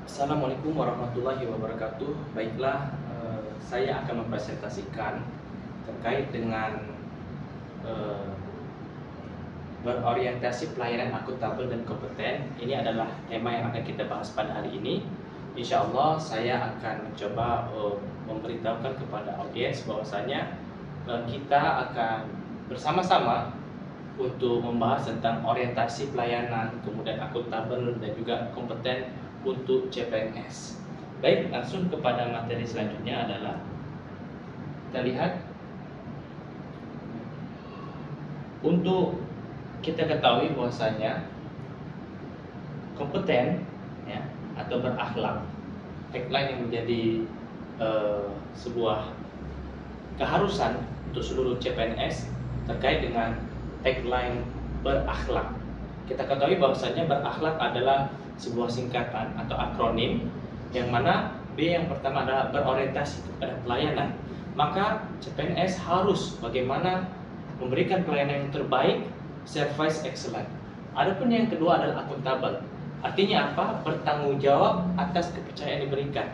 Assalamualaikum warahmatullahi wabarakatuh. Baiklah, saya akan mempresentasikan terkait dengan berorientasi pelayanan akuntabel dan kompeten. Ini adalah tema yang akan kita bahas pada hari ini. Insya Allah saya akan mencoba memberitahukan kepada audiens bahwasanya kita akan bersama-sama untuk membahas tentang orientasi pelayanan, kemudian akuntabel dan juga kompeten untuk CPNS. Baik, langsung kepada materi selanjutnya adalah kita lihat untuk kita ketahui bahwasanya kompeten ya, atau berakhlak, tagline yang menjadi sebuah keharusan untuk seluruh CPNS terkait dengan tagline berakhlak. Kita ketahui bahwasanya berakhlak adalah sebuah singkatan atau akronim yang mana B yang pertama adalah berorientasi kepada pelayanan. Maka CPNS harus bagaimana memberikan pelayanan yang terbaik, service excellent. Adapun yang kedua adalah akuntabel. Artinya apa? Bertanggung jawab atas kepercayaan yang diberikan.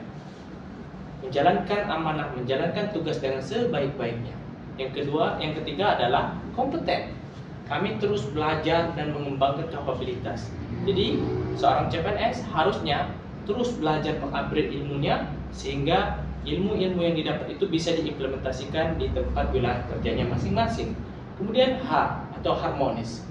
Menjalankan amanah, menjalankan tugas dengan sebaik-baiknya. Yang ketiga adalah kompeten. Kami terus belajar dan mengembangkan kapabilitas. Jadi seorang CPNS harusnya terus belajar mengupgrade ilmunya sehingga ilmu-ilmu yang didapat itu bisa diimplementasikan di tempat wilayah kerjanya masing-masing. Kemudian H atau harmonis,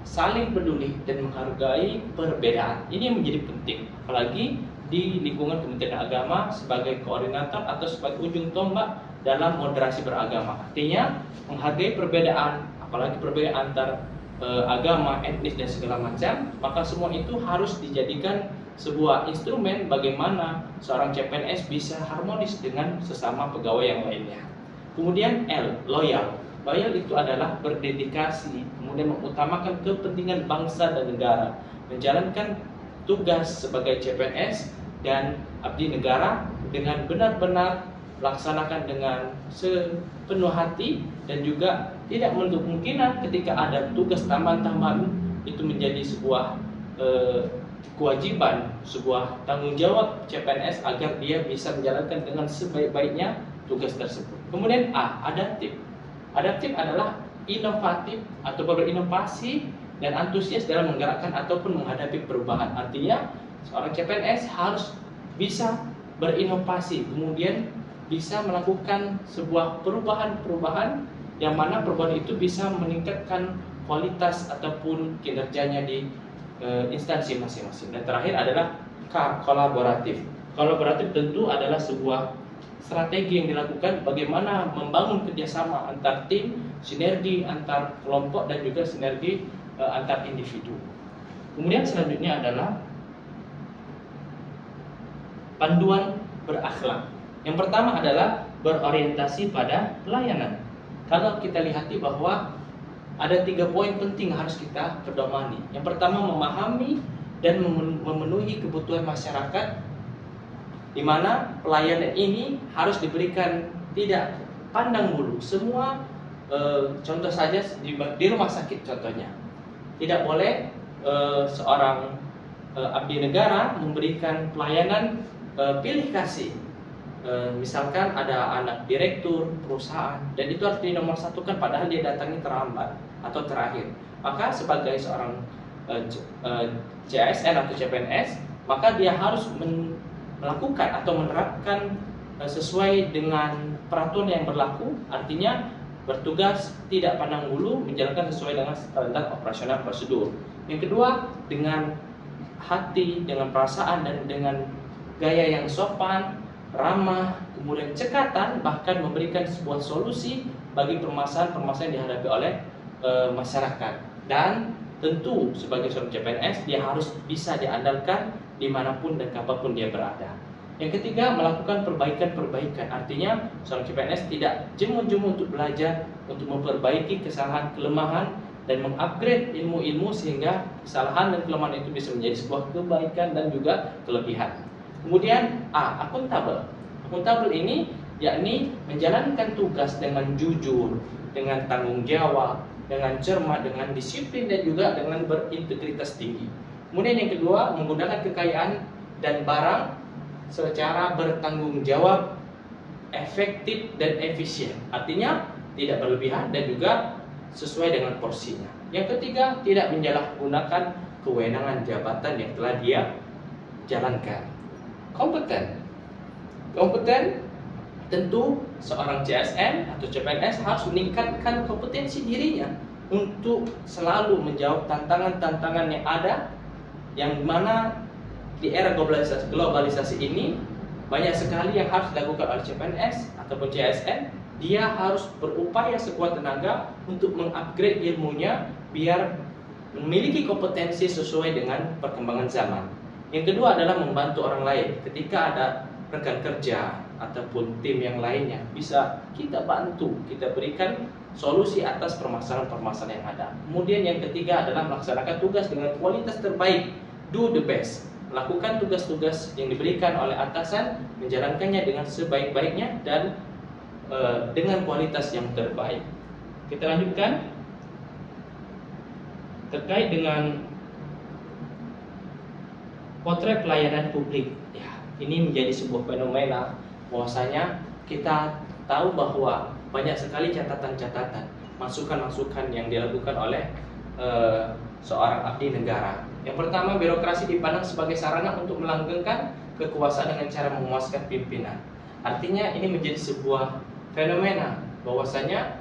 saling peduli dan menghargai perbedaan. Ini yang menjadi penting, apalagi di lingkungan Kementerian Agama sebagai koordinator atau sebagai ujung tombak dalam moderasi beragama. Artinya menghargai perbedaan, apalagi perbedaan antar agama, etnis dan segala macam. Maka semua itu harus dijadikan sebuah instrumen bagaimana seorang CPNS bisa harmonis dengan sesama pegawai yang lainnya. Kemudian L, loyal. Loyal itu adalah berdedikasi, kemudian mengutamakan kepentingan bangsa dan negara, menjalankan tugas sebagai CPNS dan abdi negara dengan benar-benar laksanakan dengan sepenuh hati dan juga tidak menutup kemungkinan ketika ada tugas tambahan-tambahan itu menjadi sebuah kewajiban, sebuah tanggung jawab CPNS agar dia bisa menjalankan dengan sebaik-baiknya tugas tersebut. Kemudian A, adaptif. Adaptif adalah inovatif atau berinovasi dan antusias dalam menggerakkan ataupun menghadapi perubahan. Artinya seorang CPNS harus bisa berinovasi, kemudian bisa melakukan sebuah perubahan-perubahan yang mana perubahan itu bisa meningkatkan kualitas ataupun kinerjanya di instansi masing-masing. Dan terakhir adalah K, kolaboratif. Kolaboratif tentu adalah sebuah strategi yang dilakukan bagaimana membangun kerjasama antar tim, sinergi antar kelompok dan juga sinergi antar individu. Kemudian selanjutnya adalah panduan berakhlak. Yang pertama adalah berorientasi pada pelayanan. Kalau kita lihati bahwa ada 3 poin penting harus kita pedomani. Yang pertama, memahami dan memenuhi kebutuhan masyarakat, di mana pelayanan ini harus diberikan tidak pandang bulu. Semua contoh saja di rumah sakit contohnya. Tidak boleh seorang abdi negara memberikan pelayanan pilih kasih. Misalkan ada anak direktur perusahaan dan itu harus dinomorsatukan padahal dia datangnya terlambat atau terakhir. Maka sebagai seorang CASN atau CPNS, maka dia harus melakukan atau menerapkan sesuai dengan peraturan yang berlaku. Artinya bertugas tidak pandang bulu, menjalankan sesuai dengan standar operasional prosedur. Yang kedua, dengan hati, dengan perasaan dan dengan gaya yang sopan, ramah, kemudian cekatan, bahkan memberikan sebuah solusi bagi permasalahan-permasalahan yang dihadapi oleh masyarakat. Dan tentu sebagai seorang CPNS dia harus bisa diandalkan dimanapun dan kapanpun dia berada. Yang ketiga, melakukan perbaikan-perbaikan. Artinya seorang CPNS tidak jemu-jemu untuk belajar, untuk memperbaiki kesalahan, kelemahan, dan mengupgrade ilmu-ilmu sehingga kesalahan dan kelemahan itu bisa menjadi sebuah kebaikan dan juga kelebihan. Kemudian A, akuntabel. Akuntabel ini yakni menjalankan tugas dengan jujur, dengan tanggung jawab, dengan cermat, dengan disiplin, dan juga dengan berintegritas tinggi. Kemudian yang kedua, menggunakan kekayaan dan barang secara bertanggung jawab, efektif dan efisien. Artinya tidak berlebihan dan juga sesuai dengan porsinya. Yang ketiga, tidak menyalahgunakan kewenangan jabatan yang telah dia jalankan. Kompeten tentu seorang CSN atau CPNS harus meningkatkan kompetensi dirinya untuk selalu menjawab tantangan-tantangan yang ada, yang mana di era globalisasi ini banyak sekali yang harus dilakukan oleh CPNS ataupun CSN. Dia harus berupaya sekuat tenaga untuk mengupgrade ilmunya biar memiliki kompetensi sesuai dengan perkembangan zaman. Yang kedua adalah membantu orang lain. Ketika ada rekan kerja ataupun tim yang lainnya, bisa kita bantu, kita berikan solusi atas permasalahan-permasalahan yang ada. Kemudian yang ketiga adalah melaksanakan tugas dengan kualitas terbaik, do the best. Melakukan tugas-tugas yang diberikan oleh atasan, menjalankannya dengan sebaik-baiknya dan dengan kualitas yang terbaik. Kita lanjutkan terkait dengan potret pelayanan publik. Ya, ini menjadi sebuah fenomena bahwasanya kita tahu bahwa banyak sekali catatan-catatan, masukan-masukan yang dilakukan oleh seorang abdi negara. Yang pertama, birokrasi dipandang sebagai sarana untuk melanggengkan kekuasaan dengan cara memuaskan pimpinan. Artinya ini menjadi sebuah fenomena bahwasanya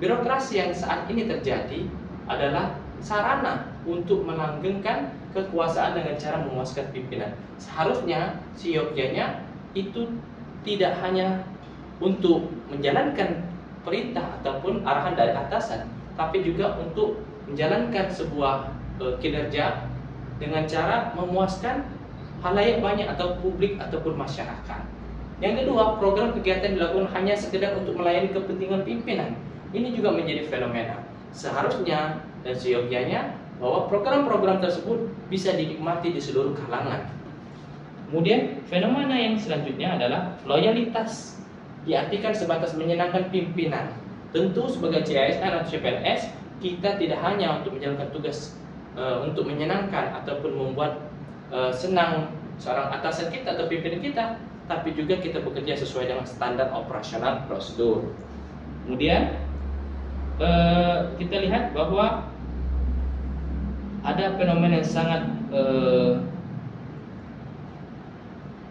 birokrasi yang saat ini terjadi adalah sarana untuk melanggengkan kekuasaan dengan cara memuaskan pimpinan. Seharusnya siogyanya itu tidak hanya untuk menjalankan perintah ataupun arahan dari atasan, tapi juga untuk menjalankan sebuah kinerja dengan cara memuaskan halayak banyak atau publik ataupun masyarakat. Yang kedua, program kegiatan dilakukan hanya sekedar untuk melayani kepentingan pimpinan. Ini juga menjadi fenomena. Seharusnya dan seyogyanya bahwa program-program tersebut bisa dinikmati di seluruh kalangan. Kemudian fenomena yang selanjutnya adalah loyalitas. Diartikan sebatas menyenangkan pimpinan. Tentu sebagai CSN atau CPNS, kita tidak hanya untuk menjalankan tugas untuk menyenangkan ataupun membuat senang seorang atasan kita atau pimpinan kita, tapi juga kita bekerja sesuai dengan standar operasional prosedur. Kemudian kita lihat bahwa ada fenomena yang sangat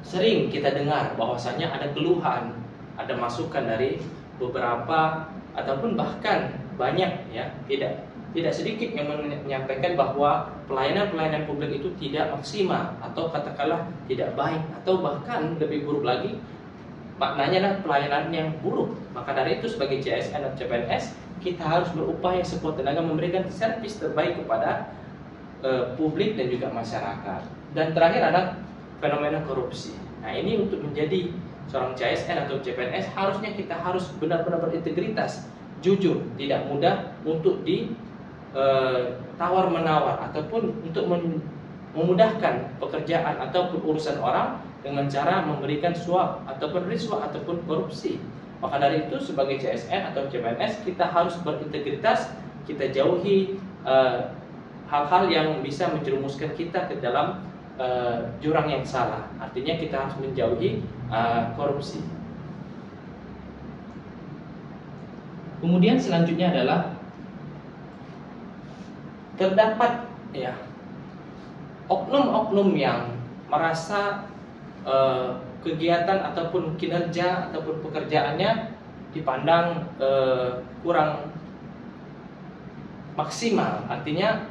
sering kita dengar, bahwasanya ada keluhan, ada masukan dari beberapa ataupun bahkan banyak, ya, tidak sedikit yang menyampaikan bahwa pelayanan publik itu tidak maksimal atau katakanlah tidak baik, atau bahkan lebih buruk lagi, maknanya adalah pelayanan yang buruk. Maka dari itu sebagai CSN dan CPNS, kita harus berupaya sekuat tenaga memberikan servis terbaik kepada publik dan juga masyarakat. Dan terakhir adalah fenomena korupsi. Nah, ini untuk menjadi seorang CSN atau CPNS harusnya kita harus benar-benar berintegritas, jujur, tidak mudah untuk tawar menawar ataupun untuk memudahkan pekerjaan ataupun urusan orang dengan cara memberikan suap ataupun riswah ataupun korupsi. Maka dari itu sebagai CSN atau CPNS kita harus berintegritas, kita jauhi hal-hal yang bisa menjerumuskan kita ke dalam jurang yang salah. Artinya kita harus menjauhi korupsi. Kemudian selanjutnya adalah terdapat, ya, oknum-oknum yang merasa kegiatan ataupun kinerja ataupun pekerjaannya dipandang kurang maksimal. Artinya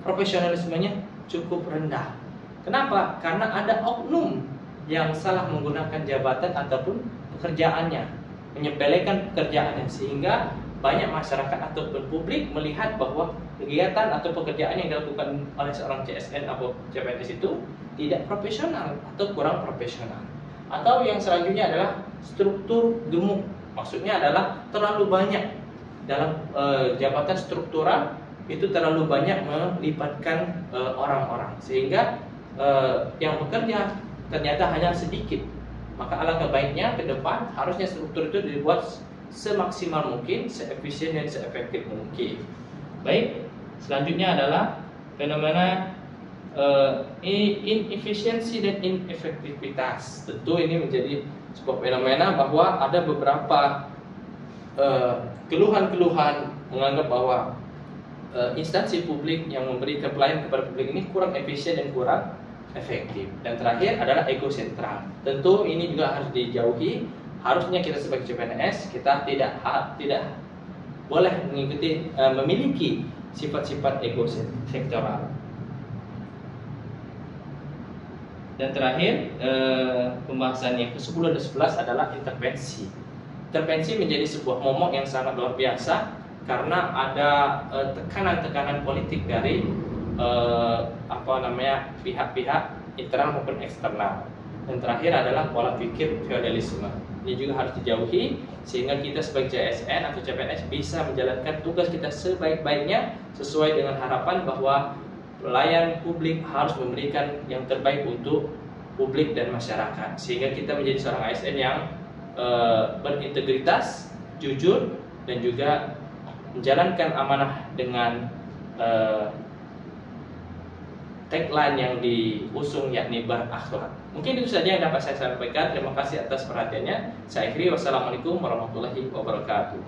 profesionalismenya cukup rendah. Kenapa? Karena ada oknum yang salah menggunakan jabatan ataupun pekerjaannya, menyepelekan pekerjaannya, sehingga banyak masyarakat ataupun publik melihat bahwa kegiatan atau pekerjaan yang dilakukan oleh seorang CSN atau CPNS itu tidak profesional atau kurang profesional. Atau yang selanjutnya adalah struktur gemuk. Maksudnya adalah terlalu banyak dalam jabatan struktural, itu terlalu banyak melibatkan orang-orang, sehingga yang bekerja ternyata hanya sedikit. Maka alangkah baiknya ke depan harusnya struktur itu dibuat semaksimal mungkin, seefisien dan seefektif mungkin. Baik, selanjutnya adalah fenomena inefisiensi dan inefektivitas. Tentu ini menjadi sebuah fenomena bahwa ada beberapa keluhan-keluhan menganggap bahwa instansi publik yang memberikan pelayanan kepada publik ini kurang efisien dan kurang efektif. Dan terakhir adalah ego sentral. Tentu ini juga harus dijauhi. Harusnya kita sebagai CPNS kita tidak boleh memiliki sifat-sifat ego sektoral. Dan terakhir pembahasan yang ke-10 dan 11 adalah intervensi. Intervensi menjadi sebuah momok yang sangat luar biasa karena ada tekanan-tekanan politik dari pihak-pihak internal maupun eksternal. Dan terakhir adalah pola pikir feodalisme. Ini juga harus dijauhi sehingga kita sebagai CSN atau CPNS bisa menjalankan tugas kita sebaik-baiknya sesuai dengan harapan bahwa pelayan publik harus memberikan yang terbaik untuk publik dan masyarakat, sehingga kita menjadi seorang ASN yang berintegritas, jujur, dan juga menjalankan amanah dengan tagline yang diusung, yakni berakhlak. Mungkin itu saja yang dapat saya sampaikan. Terima kasih atas perhatiannya. Saya akhiri. Wassalamualaikum warahmatullahi wabarakatuh.